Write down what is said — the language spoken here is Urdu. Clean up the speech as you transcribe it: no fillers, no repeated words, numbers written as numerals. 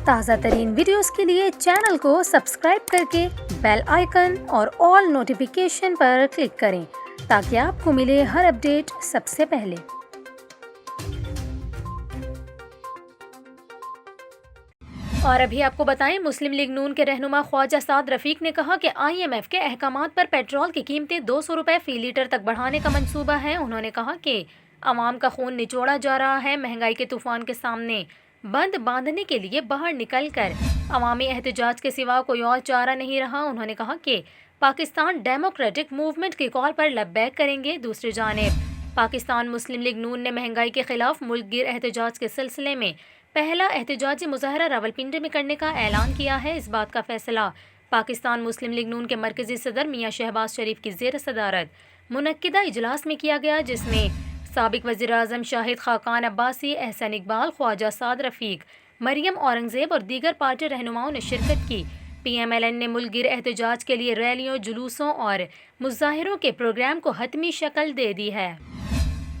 تازہ ترین ویڈیوز کے لیے چینل کو سبسکرائب کر کے بیل آئیکن اور آل نوٹیفیکیشن پر کلک کریں تاکہ آپ کو ملے ہر اپڈیٹ سب سے پہلے۔ اور ابھی آپ کو بتائیں، مسلم لیگ نون کے رہنما خواجہ سعد رفیق نے کہا کہ آئی ایم ایف کے احکامات پر پیٹرول کی قیمتیں 200 روپے فی لیٹر تک بڑھانے کا منصوبہ ہے۔ انہوں نے کہا کہ عوام کا خون نچوڑا جا رہا ہے، مہنگائی کے طوفان کے سامنے بند باندھنے کے لیے باہر نکل کر عوامی احتجاج کے سوا کوئی اور چارہ نہیں رہا۔ انہوں نے کہا کہ پاکستان ڈیموکریٹک موومنٹ کی کال پر لبیک کریں گے۔ دوسری جانب پاکستان مسلم لیگ نون نے مہنگائی کے خلاف ملک گیر احتجاج کے سلسلے میں پہلا احتجاجی مظاہرہ راولپنڈی میں کرنے کا اعلان کیا ہے۔ اس بات کا فیصلہ پاکستان مسلم لیگ نون کے مرکزی صدر میاں شہباز شریف کی زیر صدارت منعقدہ اجلاس میں کیا گیا، جس میں سابق وزیر اعظم شاہد خاقان عباسی، احسن اقبال، خواجہ سعد رفیق، مریم اورنگزیب اور دیگر پارٹی رہنماؤں نے شرکت کی۔ پی ایم ایل این نے ملک گیر احتجاج کے لیے ریلیوں، جلوسوں اور مظاہروں کے پروگرام کو حتمی شکل دے دی ہے۔